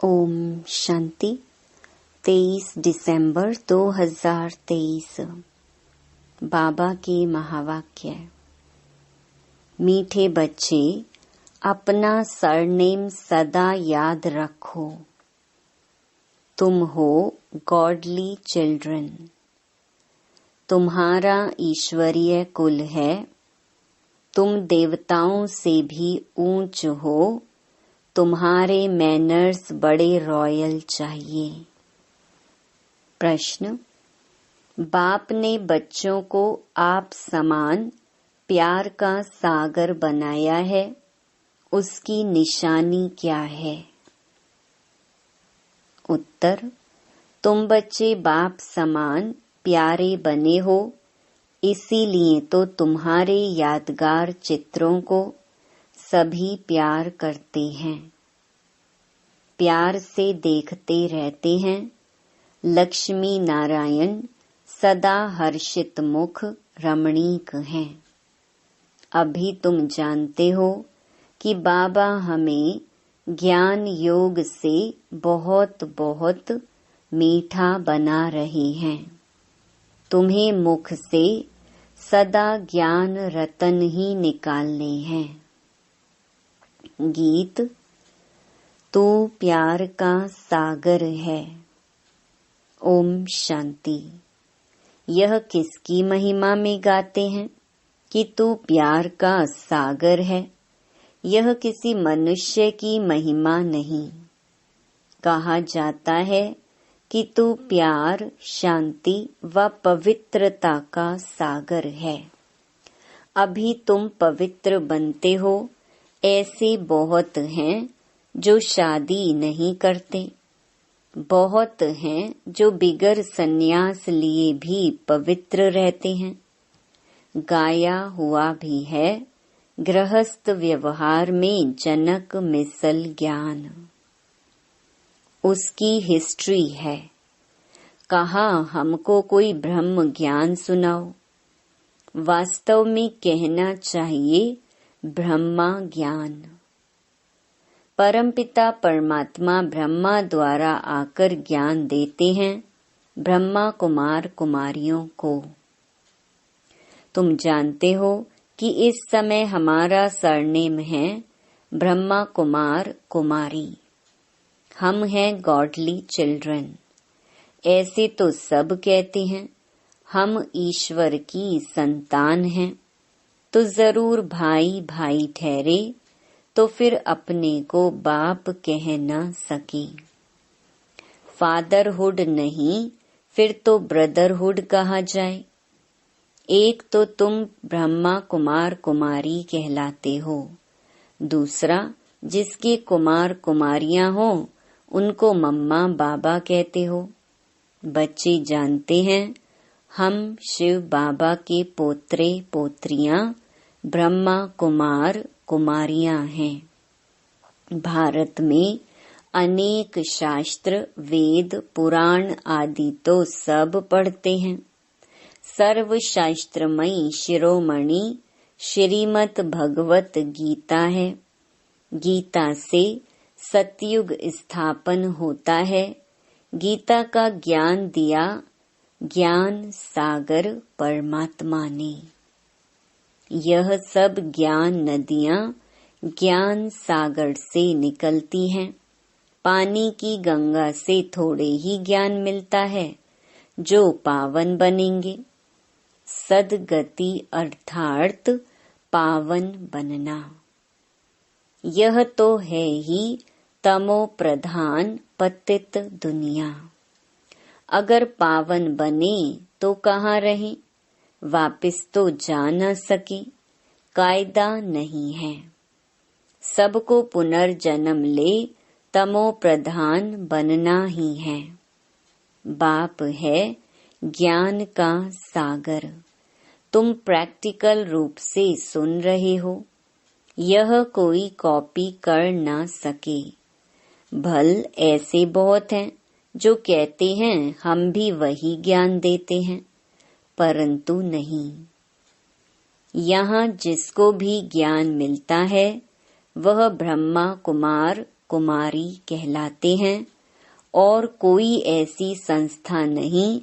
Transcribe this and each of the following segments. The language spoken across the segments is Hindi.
ओम शांति। 23 दिसंबर 2023। बाबा के महावाक्य। मीठे बच्चे, अपना सरनेम सदा याद रखो। तुम हो गॉडली चिल्ड्रन। तुम्हारा ईश्वरीय कुल है। तुम देवताओं से भी ऊंच हो। तुम्हारे मैनर्स बड़े रॉयल चाहिए। प्रश्न। बाप ने बच्चों को आप समान प्यार का सागर बनाया है, उसकी निशानी क्या है? उत्तर। तुम बच्चे बाप समान प्यारे बने हो, इसीलिए तो तुम्हारे यादगार चित्रों को सभी प्यार करते हैं, प्यार से देखते रहते हैं। लक्ष्मी नारायण सदा हर्षित मुख रमणीक हैं। अभी तुम जानते हो कि बाबा हमें ज्ञान योग से बहुत बहुत मीठा बना रहे हैं। तुम्हें मुख से सदा ज्ञान रतन ही निकालने हैं। गीत। तू प्यार का सागर है। ओम शांति। यह किसकी महिमा में गाते हैं कि तू प्यार का सागर है? यह किसी मनुष्य की महिमा नहीं। कहा जाता है कि तू प्यार, शांति व पवित्रता का सागर है। अभी तुम पवित्र बनते हो। ऐसे बहुत हैं जो शादी नहीं करते, बहुत हैं जो बिगर संन्यास लिए भी पवित्र रहते हैं। गाया हुआ भी है, गृहस्थ व्यवहार में जनक मिसल ज्ञान। उसकी हिस्ट्री है। कहा हमको कोई ब्रह्म ज्ञान सुनाओ। वास्तव में कहना चाहिए ब्रह्मा ज्ञान। परमपिता परमात्मा ब्रह्मा द्वारा आकर ज्ञान देते हैं ब्रह्मा कुमार कुमारियों को। तुम जानते हो कि इस समय हमारा सरनेम है ब्रह्मा कुमार कुमारी। हम हैं गॉडली चिल्ड्रन। ऐसे तो सब कहते हैं हम ईश्वर की संतान हैं, तो जरूर भाई भाई ठहरे, तो फिर अपने को बाप कह न सके। फादरहुड नहीं, फिर तो ब्रदरहुड कहा जाए। एक तो तुम ब्रह्मा कुमार कुमारी कहलाते हो, दूसरा जिसके कुमार कुमारियां हो उनको मम्मा बाबा कहते हो। बच्चे जानते हैं हम शिव बाबा के पोत्रे पोत्रियां ब्रह्मा कुमार कुमारियां हैं। भारत में अनेक शास्त्र वेद पुराण आदि तो सब पढ़ते हैं। सर्व शास्त्रमयी शिरोमणि श्रीमद् भगवत गीता है। गीता से सतयुग स्थापन होता है। गीता का ज्ञान दिया ज्ञान सागर परमात्मा ने। यह सब ज्ञान नदियां ज्ञान सागर से निकलती हैं। पानी की गंगा से थोड़े ही ज्ञान मिलता है जो पावन बनेंगे। सदगति अर्थात पावन बनना। यह तो है ही तमो प्रधान पतित दुनिया। अगर पावन बने तो कहाँ रहे? वापिस तो जा न सके। कायदा नहीं है। सबको पुनर्जन्म ले तमो प्रधान बनना ही है। बाप है ज्ञान का सागर। तुम प्रैक्टिकल रूप से सुन रहे हो। यह कोई कॉपी कर न सके। भल ऐसे बहुत हैं जो कहते हैं हम भी वही ज्ञान देते हैं, परंतु नहीं। यहाँ जिसको भी ज्ञान मिलता है वह ब्रह्मा कुमार कुमारी कहलाते हैं और कोई ऐसी संस्था नहीं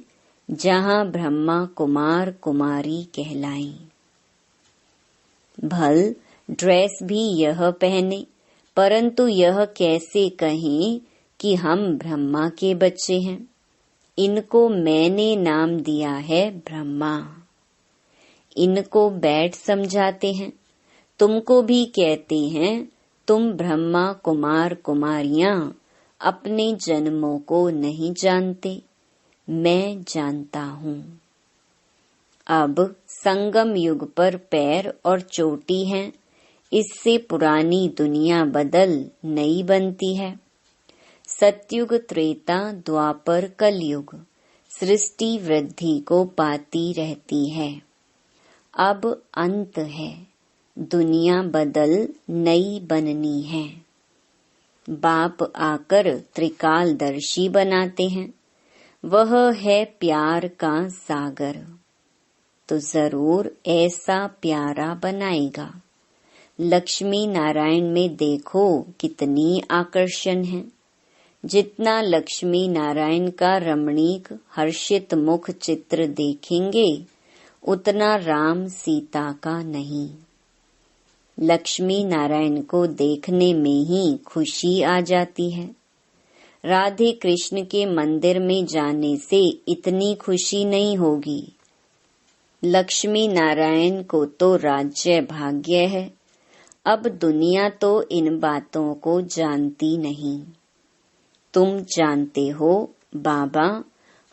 जहाँ ब्रह्मा कुमार कुमारी कहलाएं। भल ड्रेस भी यह पहने, परंतु यह कैसे कहें कि हम ब्रह्मा के बच्चे हैं। इनको मैंने नाम दिया है ब्रह्मा। इनको बैठ समझाते हैं, तुमको भी कहते हैं तुम ब्रह्मा कुमार कुमारियां अपने जन्मों को नहीं जानते, मैं जानता हूँ। अब संगम युग पर पैर और चोटी हैं, इससे पुरानी दुनिया बदल नई बनती है। सतयुग त्रेता द्वापर कलयुग सृष्टि वृद्धि को पाती रहती है। अब अंत है, दुनिया बदल नई बननी है। बाप आकर त्रिकालदर्शी बनाते हैं, वह है प्यार का सागर, तो जरूर ऐसा प्यारा बनाएगा। लक्ष्मी नारायण में देखो कितनी आकर्षण है। जितना लक्ष्मी नारायण का रमणीक हर्षित मुख चित्र देखेंगे, उतना राम सीता का नहीं। लक्ष्मी नारायण को देखने में ही खुशी आ जाती है। राधे कृष्ण के मंदिर में जाने से इतनी खुशी नहीं होगी। लक्ष्मी नारायण को तो राज्य भाग्य है। अब दुनिया तो इन बातों को जानती नहीं। तुम जानते हो बाबा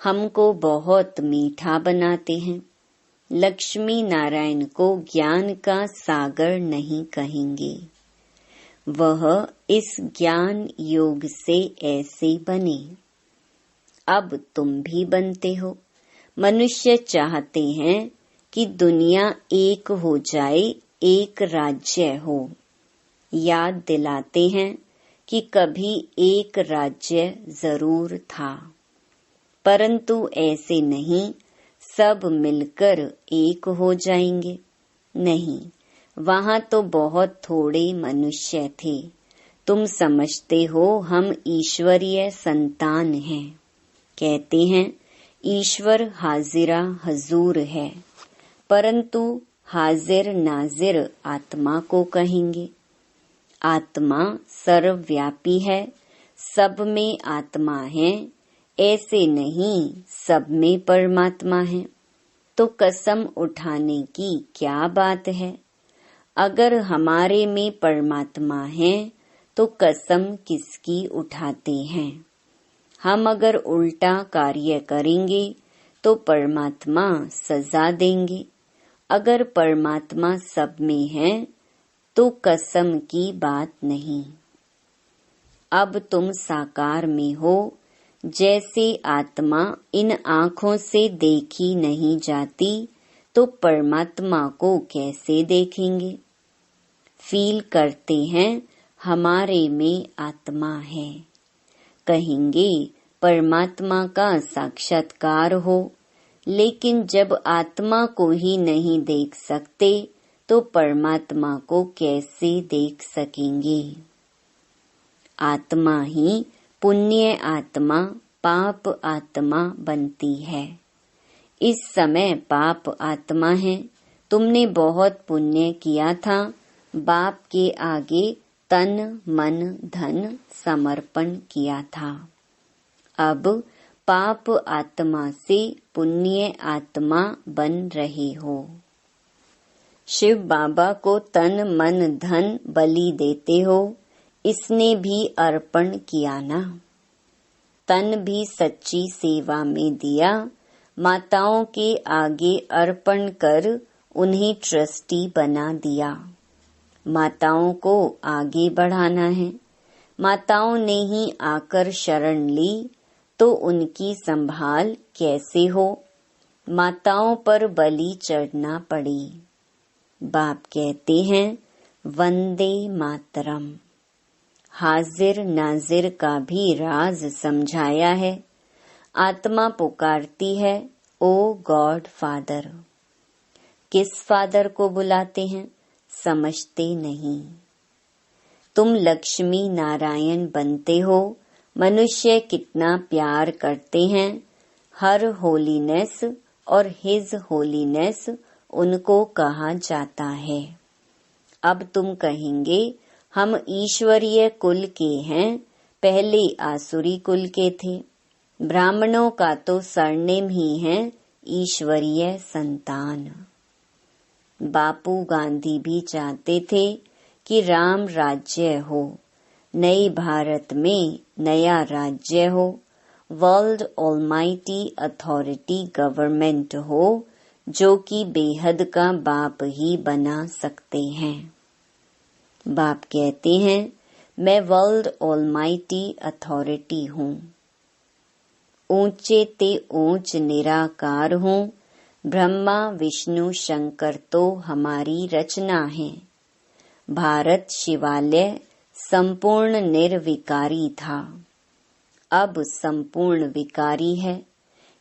हमको बहुत मीठा बनाते हैं। लक्ष्मी नारायण को ज्ञान का सागर नहीं कहेंगे। वह इस ज्ञान योग से ऐसे बने। अब तुम भी बनते हो। मनुष्य चाहते हैं कि दुनिया एक हो जाए, एक राज्य हो। याद दिलाते हैं कि कभी एक राज्य जरूर था, परंतु ऐसे नहीं सब मिलकर एक हो जाएंगे। नहीं, वहाँ तो बहुत थोड़े मनुष्य थे। तुम समझते हो हम ईश्वरीय संतान हैं। कहते हैं ईश्वर हाजिरा हजूर है, परंतु हाजिर नाजिर आत्मा को कहेंगे। आत्मा सर्वव्यापी है, सब में आत्मा है, ऐसे नहीं सब में परमात्मा है। तो कसम उठाने की क्या बात है। अगर हमारे में परमात्मा है तो कसम किसकी उठाते हैं। हम अगर उल्टा कार्य करेंगे तो परमात्मा सजा देंगे। अगर परमात्मा सब में है तो कसम की बात नहीं। अब तुम साकार में हो। जैसे आत्मा इन आँखों से देखी नहीं जाती, तो परमात्मा को कैसे देखेंगे। फील करते हैं हमारे में आत्मा है। कहेंगे परमात्मा का साक्षात्कार हो, लेकिन जब आत्मा को ही नहीं देख सकते तो परमात्मा को कैसे देख सकेंगे। आत्मा ही पुण्य आत्मा पाप आत्मा बनती है। इस समय पाप आत्मा है। तुमने बहुत पुण्य किया था, बाप के आगे तन मन धन समर्पण किया था। अब पाप आत्मा से पुण्य आत्मा बन रहे हो। शिव बाबा को तन मन धन बलि देते हो, इसने भी अर्पण किया ना। तन भी सच्ची सेवा में दिया, माताओं के आगे अर्पण कर उन्हें ट्रस्टी बना दिया। माताओं को आगे बढ़ाना है। माताओं ने ही आकर शरण ली तो उनकी संभाल कैसे हो। माताओं पर बलि चढ़ना पड़ी। बाप कहते हैं वंदे मातरम। हाजिर नाजिर का भी राज समझाया है। आत्मा पुकारती है ओ गॉड फादर। किस फादर को बुलाते हैं समझते नहीं। तुम लक्ष्मी नारायण बनते हो। मनुष्य कितना प्यार करते हैं। हर होलीनेस और हिज होलीनेस उनको कहा जाता है। अब तुम कहेंगे हम ईश्वरीय कुल के हैं, पहले आसुरी कुल के थे। ब्राह्मणों का तो सरनेम ही है ईश्वरीय संतान। बापू गांधी भी चाहते थे कि राम राज्य हो, नए भारत में नया राज्य हो, वर्ल्ड ऑलमाइटी अथॉरिटी गवर्नमेंट हो, जो कि बेहद का बाप ही बना सकते हैं। बाप कहते हैं मैं वर्ल्ड ऑलमाइटी अथॉरिटी हूँ, ऊंचे ते ऊंच निराकार हूँ। ब्रह्मा विष्णु शंकर तो हमारी रचना है। भारत शिवालय संपूर्ण निर्विकारी था, अब संपूर्ण विकारी है।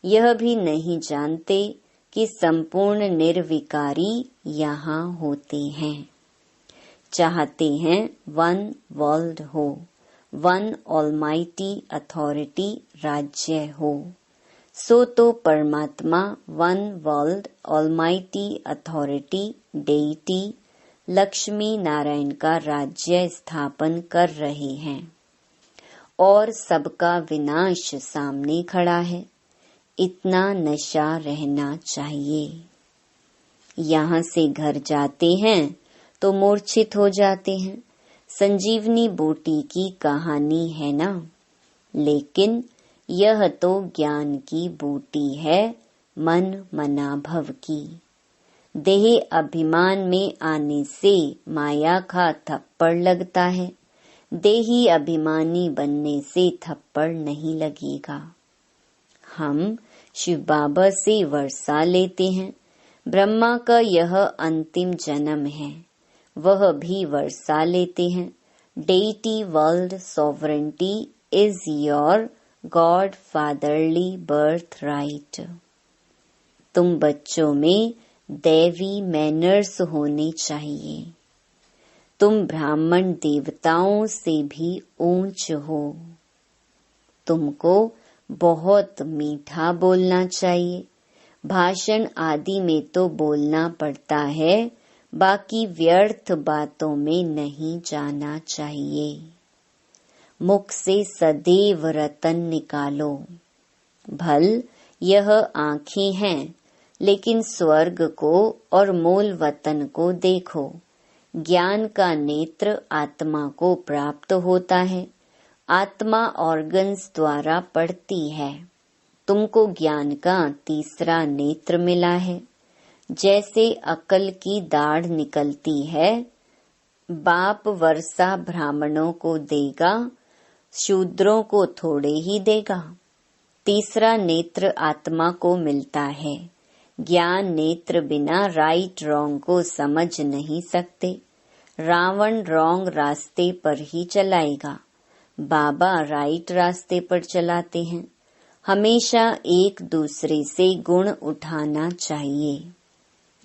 यह भी नहीं जानते कि संपूर्ण निर्विकारी यहाँ होते हैं। चाहते हैं वन वर्ल्ड हो, वन ऑलमाइटी अथॉरिटी राज्य हो। सो तो परमात्मा one world almighty authority deity Lakshmi Narayan का राज्य स्थापन कर रहे हैं और सबका विनाश सामने खड़ा है। इतना नशा रहना चाहिए। यहाँ से घर जाते हैं तो मूर्छित हो जाते हैं। संजीवनी बूटी की कहानी है ना, लेकिन यह तो ज्ञान की बूटी है, मन मना भव की। देह अभिमान में आने से माया का थप्पड़ लगता है, देही अभिमानी बनने से थप्पड़ नहीं लगेगा। हम शिव बाबा से वर्षा लेते हैं। ब्रह्मा का यह अंतिम जन्म है, वह भी वर्षा लेते हैं। Deity world sovereignty is your God fatherly birth right. तुम बच्चों में दैवी मैनर्स होने चाहिए। तुम ब्राह्मण देवताओं से भी ऊंच हो। तुमको बहुत मीठा बोलना चाहिए। भाषण आदि में तो बोलना पड़ता है, बाकी व्यर्थ बातों में नहीं जाना चाहिए। मुख से सदैव रतन निकालो। भल यह आँखें हैं, लेकिन स्वर्ग को और मूल वतन को देखो। ज्ञान का नेत्र आत्मा को प्राप्त होता है। आत्मा ऑर्गन्स द्वारा पढ़ती है। तुमको ज्ञान का तीसरा नेत्र मिला है। जैसे अकल की दाढ़ निकलती है, बाप वर्षा ब्राह्मणों को देगा, शूद्रों को थोड़े ही देगा। तीसरा नेत्र आत्मा को मिलता है। ज्ञान नेत्र बिना राइट रॉन्ग को समझ नहीं सकते। रावण रॉन्ग रास्ते पर ही चलाएगा, बाबा राइट रास्ते पर चलाते हैं। हमेशा एक दूसरे से गुण उठाना चाहिए।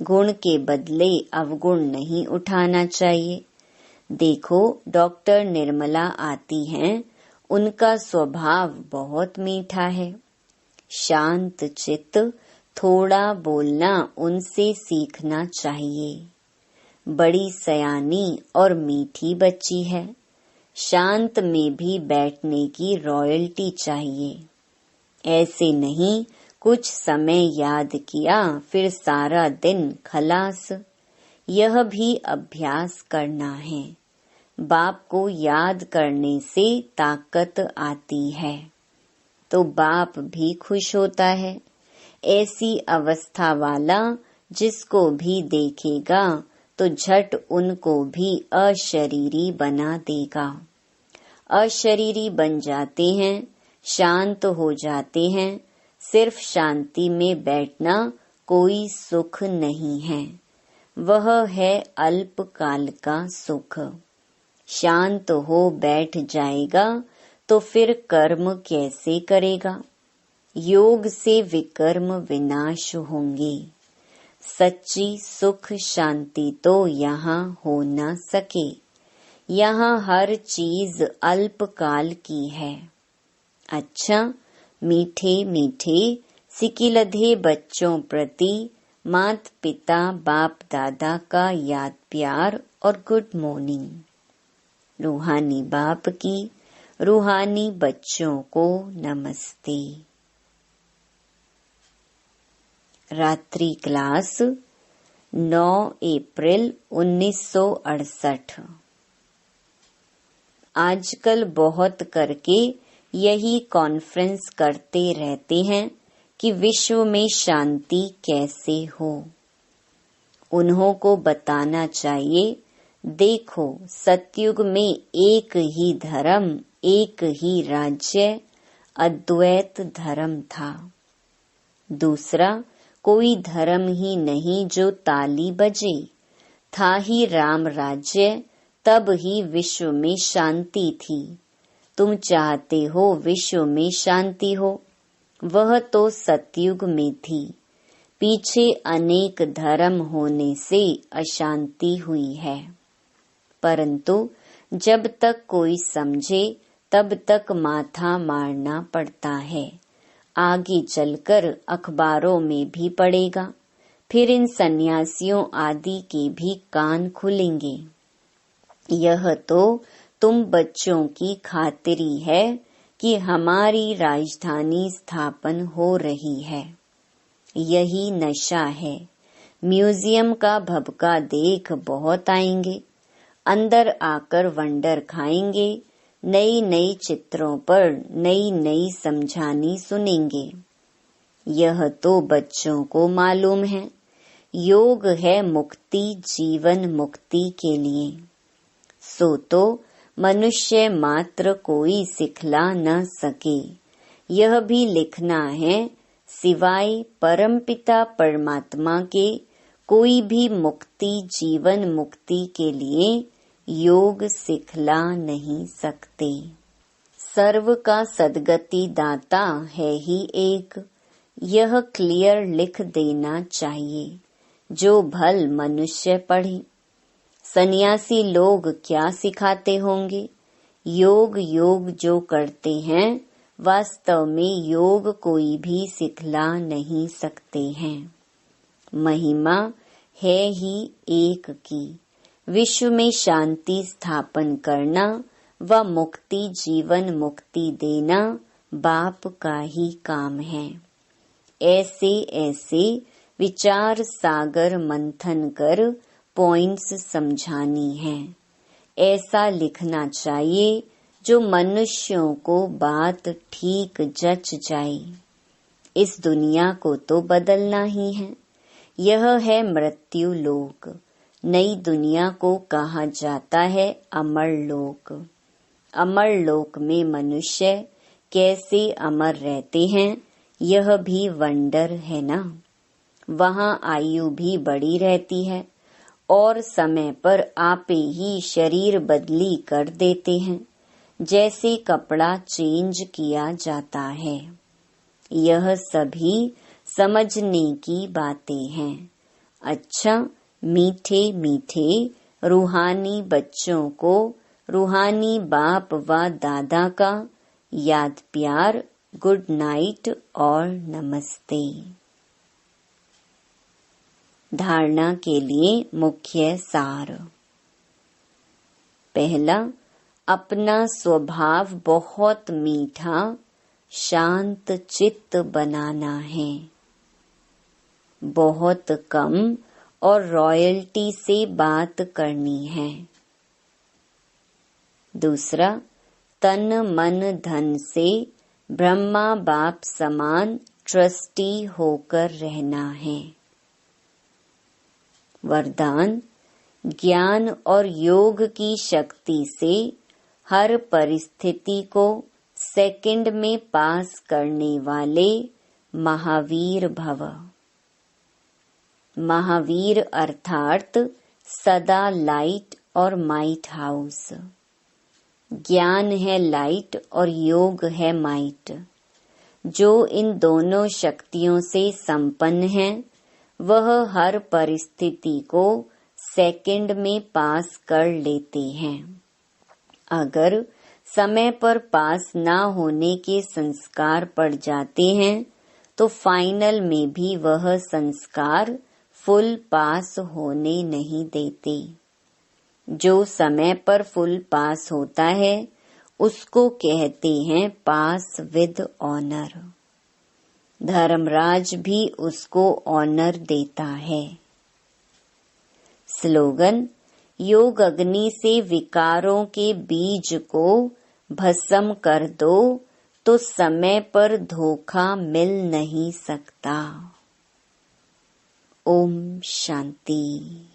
गुण के बदले अवगुण नहीं उठाना चाहिए। देखो डॉक्टर निर्मला आती हैं, उनका स्वभाव बहुत मीठा है। शांत चित्त, थोड़ा बोलना उनसे सीखना चाहिए। बड़ी सयानी और मीठी बच्ची है। शांत में भी बैठने की रॉयल्टी चाहिए। ऐसे नहीं कुछ समय याद किया फिर सारा दिन खलास। यह भी अभ्यास करना है। बाप को याद करने से ताकत आती है, तो बाप भी खुश होता है। ऐसी अवस्था वाला जिसको भी देखेगा तो झट उनको भी अशरीरी बना देगा। अशरीरी बन जाते हैं, शांत हो जाते हैं। सिर्फ शांति में बैठना कोई सुख नहीं है, वह है अल्पकाल का सुख। शांत हो बैठ जाएगा तो फिर कर्म कैसे करेगा? योग से विकर्म विनाश होंगे। सच्ची सुख शांति तो यहाँ हो न सके। यहाँ हर चीज अल्पकाल की है। अच्छा, मीठे मीठे सिकिलधे बच्चों प्रति माता पिता बाप दादा का याद प्यार और गुड मॉर्निंग। रूहानी बाप की रूहानी बच्चों को नमस्ते। रात्रि क्लास 9 अप्रैल 1968। आजकल बहुत करके यही कॉन्फ्रेंस करते रहते हैं कि विश्व में शांति कैसे हो। उन्हों को बताना चाहिए, देखो सतयुग में एक ही धर्म, एक ही राज्य, अद्वैत धर्म था। दूसरा कोई धर्म ही नहीं जो ताली बजे। था ही राम राज्य, तब ही विश्व में शांति थी। तुम चाहते हो विश्व में शांति हो, वह तो सतयुग में थी। पीछे अनेक धर्म होने से अशांति हुई है। परंतु जब तक कोई समझे तब तक माथा मारना पड़ता है। आगे चलकर अखबारों में भी पड़ेगा, फिर इन सन्यासियों आदि के भी कान खुलेंगे। यह तो तुम बच्चों की खातिरी है कि हमारी राजधानी स्थापन हो रही है। यही नशा है। म्यूजियम का भभका देख बहुत आएंगे, अंदर आकर वंडर खाएंगे, नई नई चित्रों पर नई नई समझानी सुनेंगे। यह तो बच्चों को मालूम है। योग है मुक्ति, जीवन मुक्ति के लिए। सो तो मनुष्य मात्र कोई सिखला न सके। यह भी लिखना है, सिवाय परमपिता परमात्मा के कोई भी मुक्ति, जीवन मुक्ति के लिए योग सिखला नहीं सकते। सर्व का सद्गति दाता है ही एक। यह क्लियर लिख देना चाहिए, जो भल मनुष्य पढ़े। सन्यासी लोग क्या सिखाते होंगे? योग योग जो करते हैं, वास्तव में योग कोई भी सिखला नहीं सकते हैं। महिमा है ही एक की। विश्व में शांति स्थापन करना व मुक्ति, जीवन मुक्ति देना बाप का ही काम है। ऐसे ऐसे विचार सागर मंथन कर पॉइंट्स समझानी है। ऐसा लिखना चाहिए जो मनुष्यों को बात ठीक जच जाए। इस दुनिया को तो बदलना ही है। यह है मृत्यु लोक। नई दुनिया को कहा जाता है अमर लोक। अमर लोक में मनुष्य कैसे अमर रहते हैं, यह भी वंडर है ना। वहाँ आयु भी बड़ी रहती है और समय पर आपे ही शरीर बदली कर देते हैं, जैसे कपड़ा चेंज किया जाता है। यह सभी समझने की बातें हैं। अच्छा, मीठे मीठे रूहानी बच्चों को रूहानी बाप व दादा का याद प्यार, गुड नाइट और नमस्ते। धारणा के लिए मुख्य सार। पहला, अपना स्वभाव बहुत मीठा शांत चित्त बनाना है। बहुत कम और रॉयल्टी से बात करनी है। दूसरा, तन मन धन से ब्रह्मा बाप समान ट्रस्टी होकर रहना है। वरदान, ज्ञान और योग की शक्ति से हर परिस्थिति को सेकंड में पास करने वाले महावीर भव। महावीर अर्थात सदा लाइट और माइट हाउस। ज्ञान है लाइट और योग है माइट। जो इन दोनों शक्तियों से संपन्न है, वह हर परिस्थिति को सेकंड में पास कर लेते हैं। अगर समय पर पास ना होने के संस्कार पड़ जाते हैं तो फाइनल में भी वह संस्कार फुल पास होने नहीं देते। जो समय पर फुल पास होता है उसको कहते हैं पास विद ऑनर। धर्मराज भी उसको ऑनर देता है। स्लोगन: योग अग्नि से विकारों के बीज को भस्म कर दो तो समय पर धोखा मिल नहीं सकता। ओम शांति।